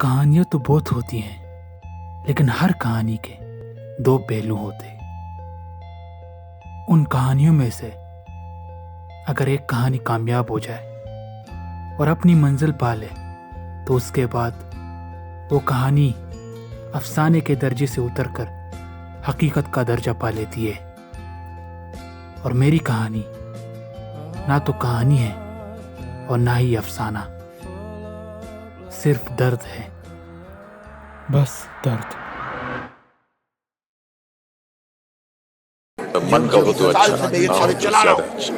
کہانیاں تو بہت ہوتی ہیں لیکن ہر کہانی کے دو پہلو ہوتے ہیں۔ ان کہانیوں میں سے اگر ایک کہانی کامیاب ہو جائے اور اپنی منزل پا لے تو اس کے بعد وہ کہانی افسانے کے درجے سے اتر کر حقیقت کا درجہ پا لیتی ہے۔ اور میری کہانی نہ تو کہانی ہے اور نہ ہی افسانہ، صرف درد ہے، بس درد۔ من کا وہ تو اچھا ہے زیادہ اچھا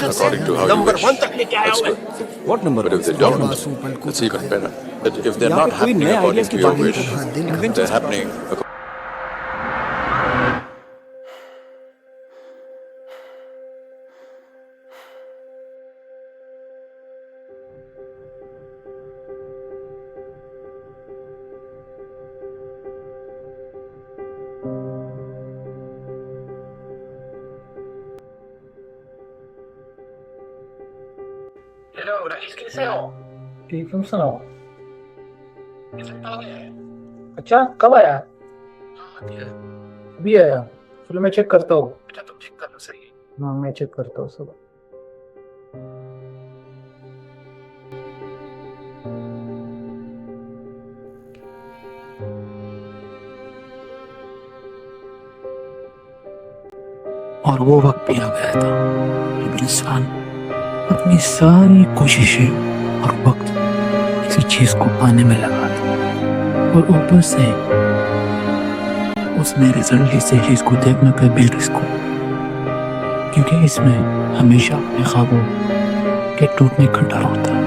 according to how you wish. What number? But if they don't, it's even better. But if they're not happening according to your wish, they're happening hello رئیس، کیسے ہو؟ ٹھیک، تم سناؤ۔ کہاں گیا ہے؟ اچھا، کب آیا؟ ابھی ہے۔ ابھی آیا؟ چلو میں چیک کرتا ہوں۔ اچھا تم چیک کر لو، صحیح ہے۔ ہاں میں چیک کرتا ہوں صبح۔ اور وہ وقت بھی آ گیا تھا جب انسان اپنی ساری کوششیں اور وقت کسی چیز کو پانے میں لگاتا اور اوپر سے اس میں رزلٹ سے چیز کو دیکھنے کا بھی رسک ہو، کیونکہ اس میں ہمیشہ اپنے خوابوں کے ٹوٹنے کا ڈر ہوتا ہے۔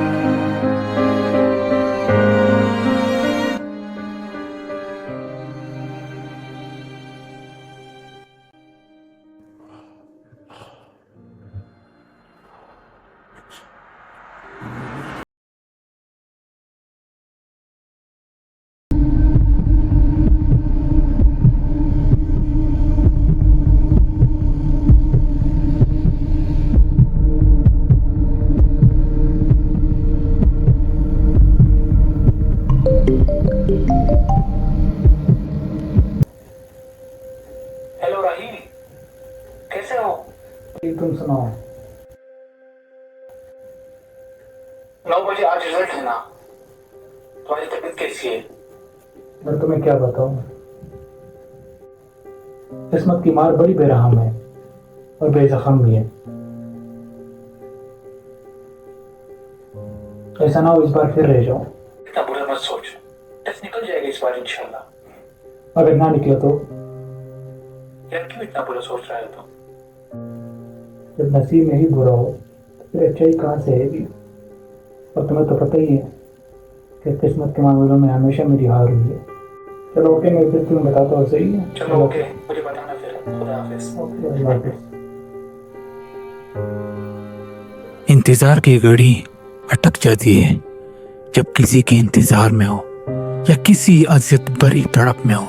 ہیلو رحیم، کیسے ہو؟ ٹھیک، تم سناؤ۔ 9 بجے آج رزلٹ ہے نا، تمہاری طبیعت کیسی ہے؟ میں تمہیں کیا بتاؤں، قسمت کی مار بڑی بے رحم ہے اور بے زخم بھی ہے۔ ایسا نہ ہو اس بار پھر رہ جاؤ۔ اتنا برا مت سوچ، ٹیسٹ نکل جائے گا اس بار انشاءاللہ۔ اگر نہ نکلا تو؟ یار کیوں اتنا برا سوچ رہا ہے تو؟ جب نصیب میں ہی برا ہو تو پھر اچھائی کہاں سے ہے گی؟ اور تمہیں تو پتہ ہی ہے کہ قسمت کے معاملوں میں ہمیشہ میری ہار ہوئی ہے۔ چلو اوکے، میں پھر تمہیں بتاتا ہوں، صحیح ہے؟ چلو اوکے، مجھے بتانا پھر۔ خدا حافظ۔ اوکے، اللہ حافظ۔ انتظار کی گھڑی اٹک جاتی ہے جب کسی کے انتظار میں ہو، یا کسی اذیت بری تڑپ میں ہو،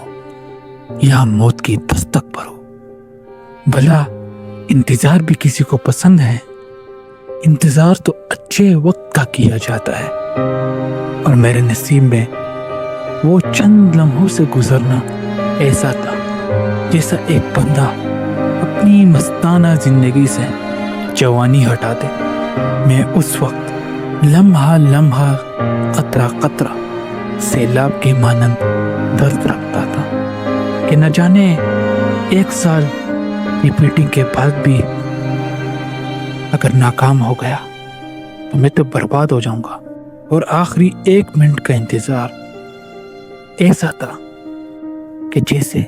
یا موت کی دستک پر ہو۔ بھلا انتظار بھی کسی کو پسند ہے؟ انتظار تو اچھے وقت کا کیا جاتا ہے، اور میرے نصیب میں وہ چند لمحوں سے گزرنا ایسا تھا جیسا ایک بندہ اپنی مستانہ زندگی سے جوانی ہٹا دے۔ میں اس وقت لمحہ لمحہ، قطرہ قطرہ سیلاب کے مانند درد رکھتا تھا کہ نہ جانے 1 سال ریپیٹنگ کے بعد بھی اگر ناکام ہو گیا تو میں تو برباد ہو جاؤں گا۔ اور آخری 1 منٹ کا انتظار ایسا تھا کہ جیسے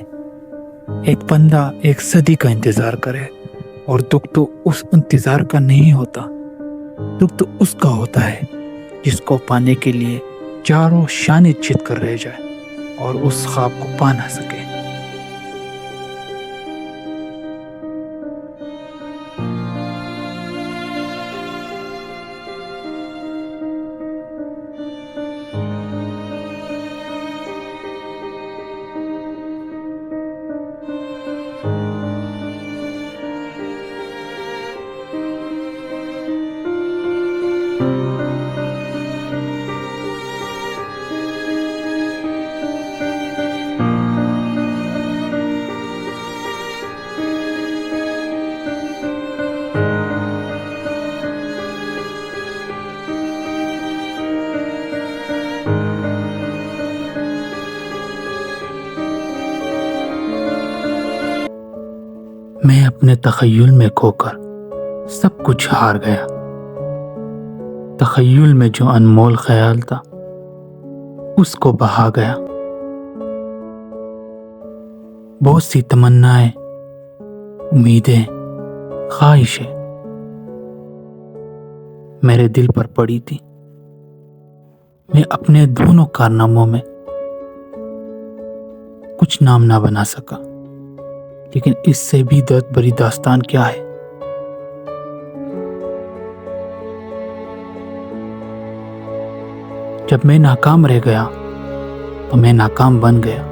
ایک بندہ 1 صدی کا انتظار کرے، اور دکھ تو اس انتظار کا نہیں ہوتا، دکھ تو اس کا ہوتا ہے جس کو پانے کے لیے چاروں شانے چت کر رہ جائے اور اس خواب کو پا نہ سکے۔ میں اپنے تخیل میں کھو کر سب کچھ ہار گیا۔ تخیل میں جو انمول خیال تھا اس کو بہا گیا۔ بہت سی تمنائیں، امیدیں، خواہشیں میرے دل پر پڑی تھی۔ میں اپنے دونوں کارناموں میں کچھ نام نہ بنا سکا، لیکن اس سے بھی درد بھری داستان کیا ہے۔ جب میں ناکام رہ گیا تو میں ناکام بن گیا۔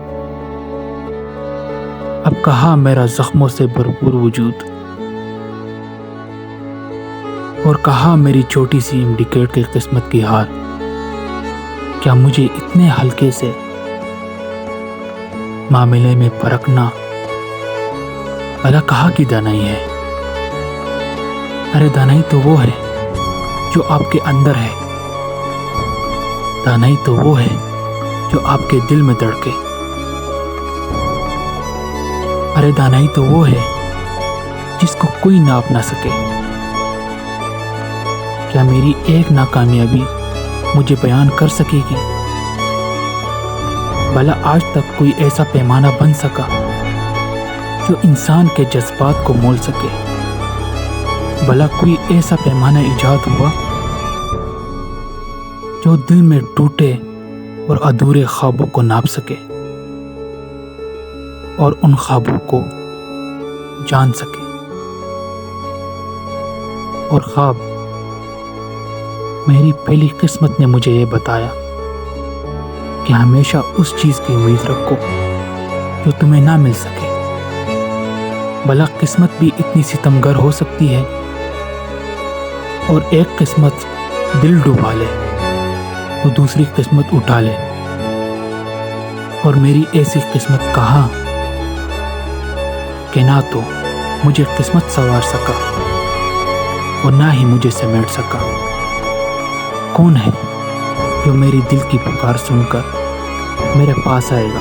اب کہا میرا زخموں سے بھرپور وجود، اور کہا میری چھوٹی سی انڈیکیٹ کی قسمت کی ہار۔ کیا مجھے اتنے ہلکے سے معاملے میں پرکھنا بھلا کہاں کی دانائی ہے؟ ارے دانائی تو وہ ہے جو آپ کے اندر ہے، دانائی تو وہ ہے جو آپ کے دل میں دھڑکے، ارے دانائی تو وہ ہے جس کو کوئی ناپ نہ سکے۔ کیا میری ایک ناکامیابی مجھے بیان کر سکے گی؟ بھلا آج تک کوئی ایسا پیمانہ بن سکا جو انسان کے جذبات کو مول سکے؟ بھلا کوئی ایسا پیمانہ ایجاد ہوا جو دل میں ٹوٹے اور ادھورے خوابوں کو ناپ سکے اور ان خوابوں کو جان سکے؟ اور خواب، میری پہلی قسمت نے مجھے یہ بتایا کہ ہمیشہ اس چیز کی امید رکھو جو تمہیں نہ مل سکے۔ بھلا قسمت بھی اتنی ستمگر ہو سکتی ہے، اور ایک قسمت دل ڈوبا لے تو دوسری قسمت اٹھا لے، اور میری ایسی قسمت کہاں کہ نہ تو مجھے قسمت سنوار سکا اور نہ ہی مجھے سمیٹ سکا۔ کون ہے جو میری دل کی پکار سن کر میرے پاس آئے گا؟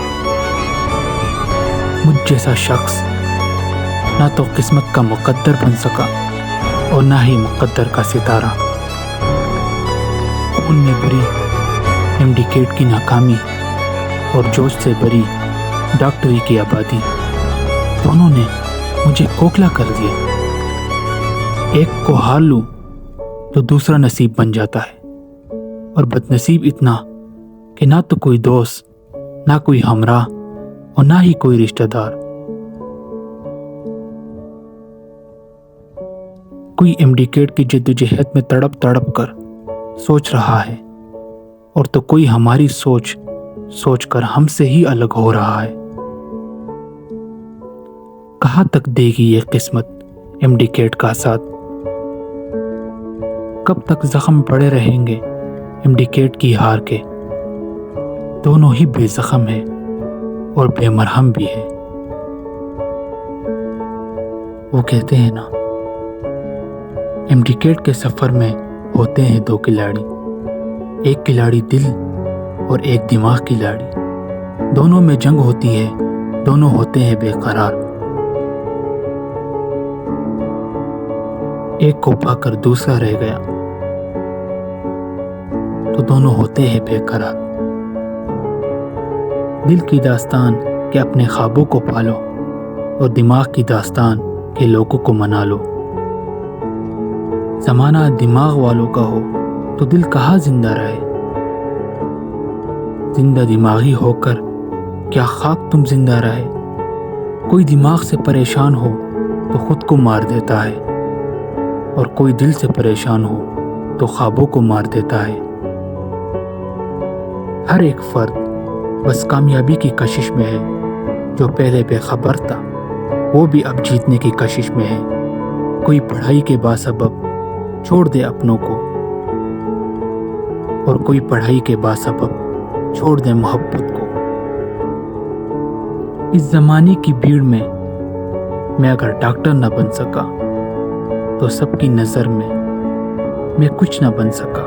مجھ جیسا شخص نہ تو قسمت کا مقدر بن سکا اور نہ ہی مقدر کا ستارہ۔ خون میں بھری انڈیکیٹ کی ناکامی اور جوش سے بھری ڈاکٹری کی آبادی، دونوں نے مجھے کھوکھلا کر دیا۔ ایک کو ہار لوں تو دوسرا نصیب بن جاتا ہے، اور بد نصیب اتنا کہ نہ تو کوئی دوست، نہ کوئی ہمراہ، اور نہ ہی کوئی رشتہ دار۔ کوئی انڈیکیٹ کی جدوجہد میں تڑپ تڑپ کر سوچ رہا ہے، اور تو کوئی ہماری سوچ سوچ کر ہم سے ہی الگ ہو رہا ہے۔ کہاں تک دے گی یہ قسمت انڈیکیٹ کا ساتھ؟ کب تک زخم پڑے رہیں گے انڈیکیٹ کی ہار کے؟ دونوں ہی بے زخم ہے اور بے مرہم بھی ہے۔ وہ کہتے ہیں نا، انڈیکیٹ کے سفر میں ہوتے ہیں دو کھلاڑی، ایک کھلاڑی دل اور ایک دماغ کھلاڑی۔ دونوں میں جنگ ہوتی ہے، دونوں ہوتے ہیں بے قرار۔ ایک کو پا کر دوسرا رہ گیا تو دونوں ہوتے ہیں بے قرار۔ دل کی داستان کہ اپنے خوابوں کو پالو، اور دماغ کی داستان کہ لوگوں کو منا لو۔ زمانہ دماغ والوں کا ہو تو دل کہاں زندہ رہے؟ زندہ دماغی ہو کر کیا خاک تم زندہ رہے؟ کوئی دماغ سے پریشان ہو تو خود کو مار دیتا ہے، اور کوئی دل سے پریشان ہو تو خوابوں کو مار دیتا ہے۔ ہر ایک فرد بس کامیابی کی کشش میں ہے۔ جو پہلے بے خبر تھا وہ بھی اب جیتنے کی کشش میں ہے۔ کوئی پڑھائی کے باسبب چھوڑ دے اپنوں کو، اور کوئی پڑھائی کے باسبب چھوڑ دے محبت کو۔ اس زمانے کی بھیڑ میں اگر ڈاکٹر نہ بن سکا تو سب کی نظر میں کچھ نہ بن سکا۔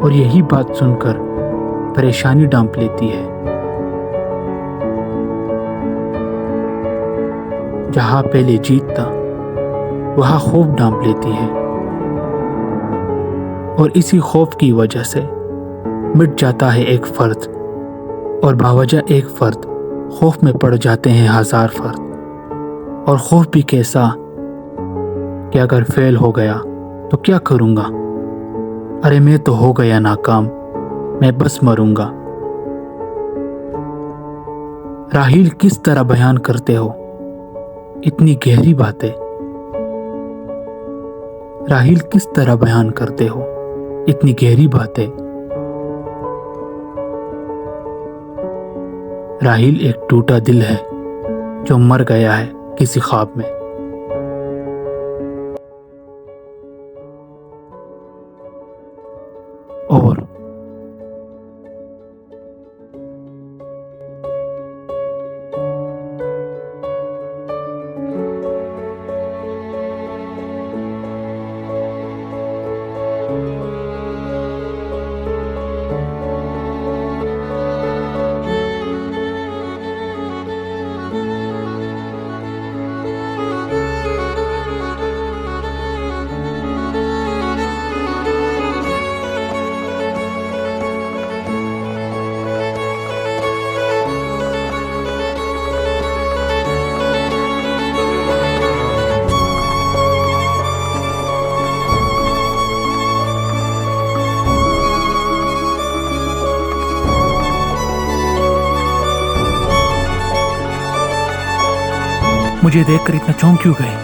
اور یہی بات سن کر پریشانی ڈانپ لیتی ہے۔ جہاں پہلے جیت تھا وہاں خوف ڈانپ لیتی ہے، اور اسی خوف کی وجہ سے مٹ جاتا ہے ایک فرد، اور باوجہ ایک فرد خوف میں پڑ جاتے ہیں ہزار فرد۔ اور خوف بھی کیسا کہ اگر فیل ہو گیا تو کیا کروں گا، ارے میں تو ہو گیا ناکام، میں بس مروں گا۔ راحیل کس طرح بیان کرتے ہو اتنی گہری باتیں، راحیل کس طرح بیان کرتے ہو اتنی گہری باتیں۔ راحیل ایک ٹوٹا دل ہے جو مر گیا ہے کسی خواب میں۔ اور مجھے دیکھ کر اتنا چونک کیوں گئے؟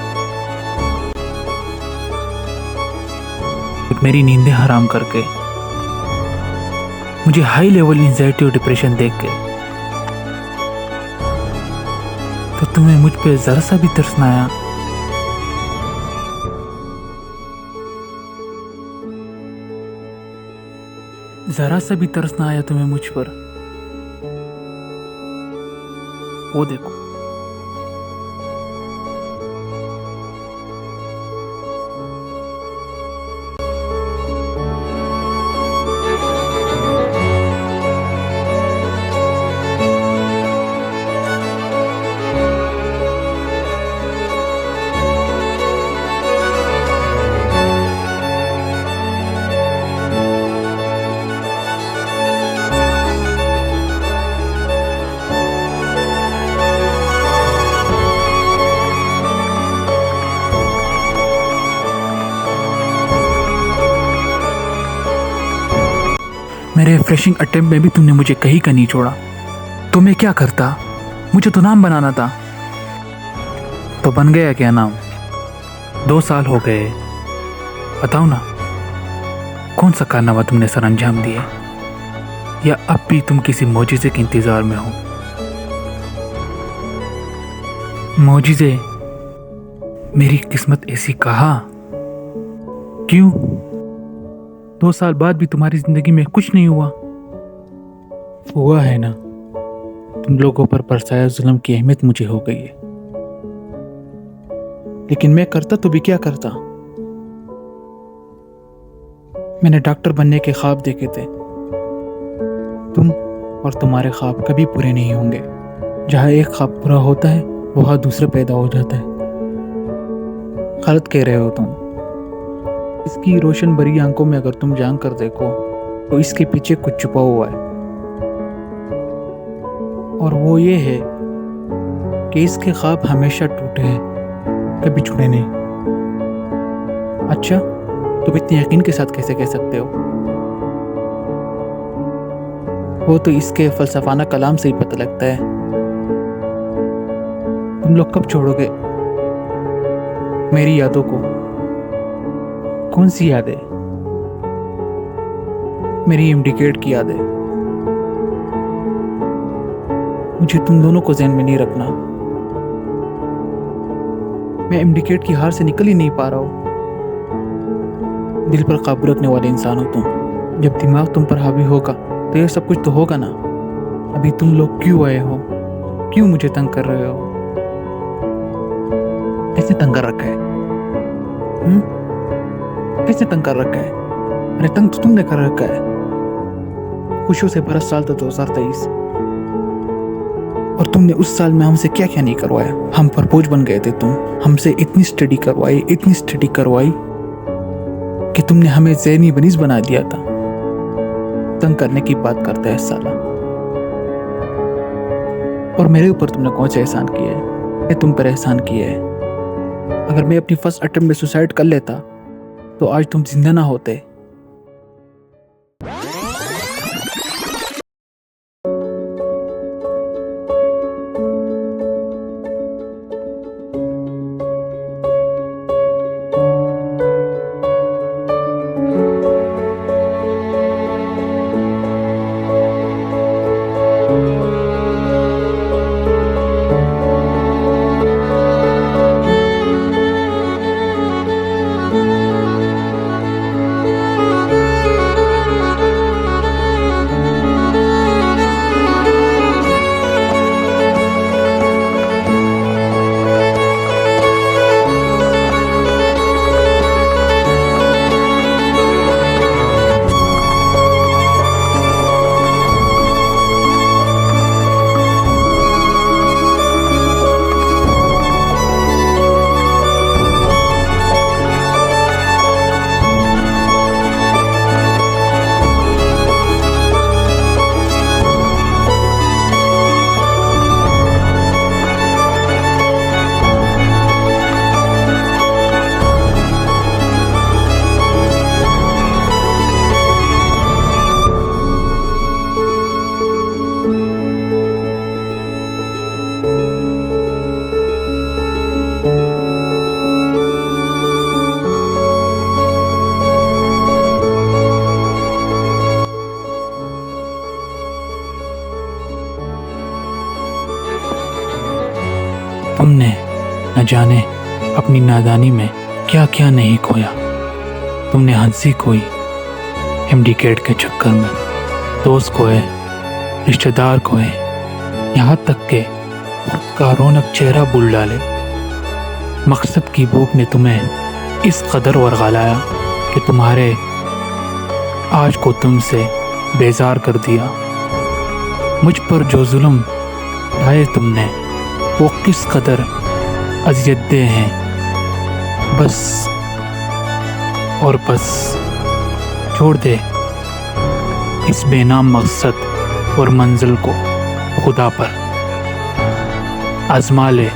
میری نیندیں حرام کر کے، مجھے ہائی لیول انزائٹی اور ڈپریشن دیکھ کے، تو تمہیں مجھ پہ ذرا سا بھی ترس نہ آیا؟ ذرا سا بھی ترس نہ آیا تمہیں مجھ پر؟ وہ دیکھو، میرے ریفریشنگ اٹیمپٹ میں بھی تم نے مجھے کہیں کا نہیں چھوڑا، تو میں کیا کرتا؟ مجھے تو نام بنانا تھا، تو بن گیا کیا نام؟ 2 سال ہو گئے، بتاؤ نا کون سا کارنامہ تم نے سر انجام دیا، یا اب بھی تم کسی معجزے کے انتظار میں ہو؟ معجزے؟ میری قسمت ایسی کہا؟ کیوں 2 سال بعد بھی تمہاری زندگی میں کچھ نہیں ہوا؟ ہوا ہے نا، تم لوگوں پر برسایا ظلم کی اہمیت مجھے ہو گئی ہے، لیکن میں کرتا تو بھی کیا کرتا؟ میں نے ڈاکٹر بننے کے خواب دیکھے تھے، تم اور تمہارے خواب کبھی پورے نہیں ہوں گے۔ جہاں ایک خواب پورا ہوتا ہے وہاں دوسرا پیدا ہو جاتا ہے۔ غلط کہہ رہے ہو تم، اس کی روشن بھری آنکھوں میں اگر تم جان کر دیکھو تو اس کے پیچھے کچھ چھپا ہوا ہے، اور وہ یہ ہے کہ اس کے خواب ہمیشہ ٹوٹے ہیں، کبھی چھوٹے نہیں۔ اچھا، تم اتنے یقین کے ساتھ کیسے کہہ سکتے ہو؟ وہ تو اس کے فلسفانہ کلام سے ہی پتہ لگتا ہے۔ تم لوگ کب چھوڑو گے میری یادوں کو؟ کون سی یادیں؟ میری امڈیکیٹ کی یادیں؟ مجھے تم دونوں کو ذہن میں نہیں رکھنا، میں امڈیکیٹ کی ہار سے نکل ہی نہیں پا رہا ہوں۔ دل پر قابو رکھنے والے انسان ہو تم، جب دماغ تم پر حاوی ہوگا تو یہ سب کچھ تو ہوگا نا۔ ابھی تم لوگ کیوں آئے ہو؟ کیوں مجھے تنگ کر رہے ہو؟ کیسے تنگ کر رکھا ہے؟ کیسے تنگ کر رکھا ہے؟ ارے تنگ تو تم نے کر رکھا ہے۔ خوشیوں سے برس سال تھا 2023، اور تم نے اس سال میں ہم سے کیا کیا نہیں کروایا. ہم پر بوجھ بن گئے تھے تم. ہم سے اتنی اسٹڈی کروائی کہ تم نے ہمیں ذہنی بنیز بنا دیا تھا. تنگ کرنے کی بات کرتا ہے سالہ. اور میرے اوپر تم نے کون سا احسان کیا ہے؟ میں تم پر احسان کیا ہے. اگر میں اپنی فرسٹ اٹمپٹ میں سوسائڈ کر لیتا تو آج تم زندہ نہ ہوتے. تم نے نہ جانے اپنی نادانی میں کیا کیا نہیں کھویا. تم نے ہنسی کھوئی ہینڈیکیپ کے چکر میں. دوست کھوئے, رشتہ دار کھوئے, یہاں تک کہ خود کا رونق چہرہ بھول ڈالے. مقصد کی بھوک نے تمہیں اس قدر ورغلایا کہ تمہارے آج کو تم سے بیزار کر دیا. مجھ پر جو ظلم ڈھائے تم نے وہ کس قدر اذیت دہ ہیں. بس اور بس چھوڑ دے اس بے نام مقصد اور منزل کو خدا پر. آزما لے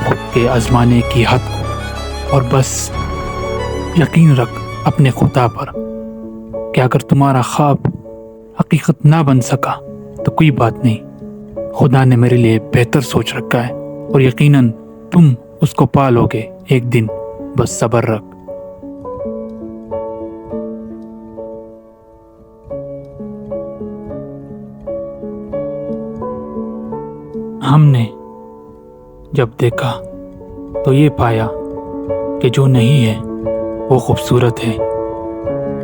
خود کے آزمانے کی حد کو اور بس یقین رکھ اپنے خدا پر کہ اگر تمہارا خواب حقیقت نہ بن سکا تو کوئی بات نہیں. خدا نے میرے لیے بہتر سوچ رکھا ہے اور یقیناً تم اس کو پالو گے ایک دن. بس صبر رکھ. ہم نے جب دیکھا تو یہ پایا کہ جو نہیں ہے وہ خوبصورت ہے.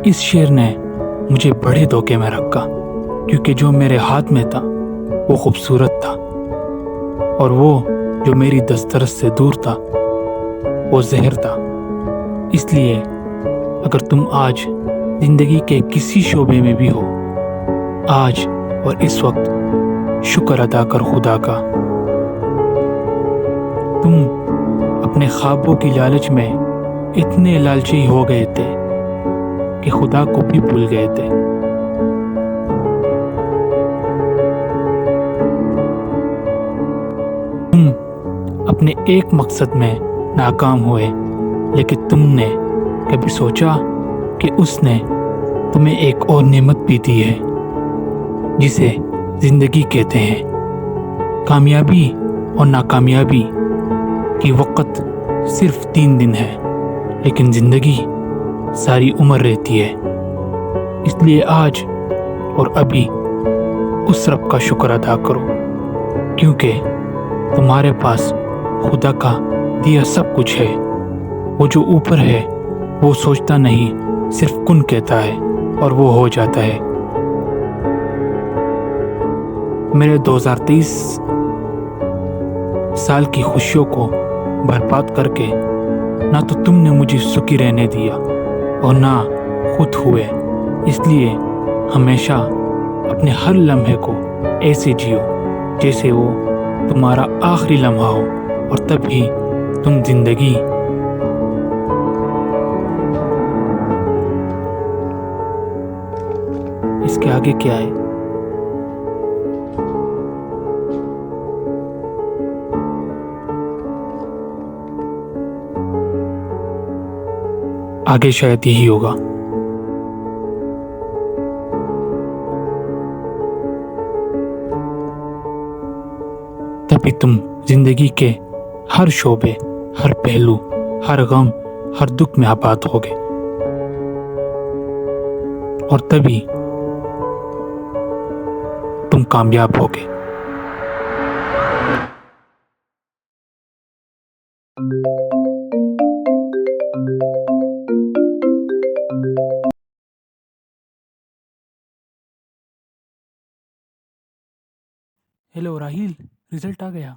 اس شعر نے مجھے بڑے دھوکے میں رکھا کیونکہ جو میرے ہاتھ میں تھا وہ خوبصورت تھا اور وہ جو میری دسترس سے دور تھا وہ زہر تھا. اس لیے اگر تم آج زندگی کے کسی شعبے میں بھی ہو, آج اور اس وقت شکر ادا کر خدا کا. تم اپنے خوابوں کی لالچ میں اتنے لالچی ہو گئے تھے کہ خدا کو بھی بھول گئے تھے. تم اپنے ایک مقصد میں ناکام ہوئے, لیکن تم نے کبھی سوچا کہ اس نے تمہیں ایک اور نعمت بھی دی ہے جسے زندگی کہتے ہیں. کامیابی اور ناکامیابی کی وقت صرف 3 دن ہے, لیکن زندگی ساری عمر رہتی ہے. اس لیے آج اور ابھی اس رب کا شکر ادا کرو کیونکہ تمہارے پاس خدا کا دیا سب کچھ ہے. وہ جو اوپر ہے وہ سوچتا نہیں, صرف کن کہتا ہے اور وہ ہو جاتا ہے. میرے 2023 سال کی خوشیوں کو برباد کر کے نہ تو تم نے مجھے سکھی رہنے دیا اور نہ خود ہوئے. اس لیے ہمیشہ اپنے ہر لمحے کو ایسے جیو جیسے وہ تمہارا آخری لمحہ ہو اور تب ہی تم زندگی اس کے آگے کیا ہے؟ آگے شاید یہی ہوگا۔ تبھی تم زندگی کے ہر شعبے، ہر پہلو، ہر غم، ہر دکھ میں آباد ہوگے، اور تبھی تم کامیاب ہوگے۔ ہیلو راہیل، رزلٹ آ گیا؟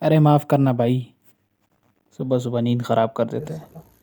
ارے معاف کرنا بھائی، صبح صبح نیند خراب کر دیتے ہیں۔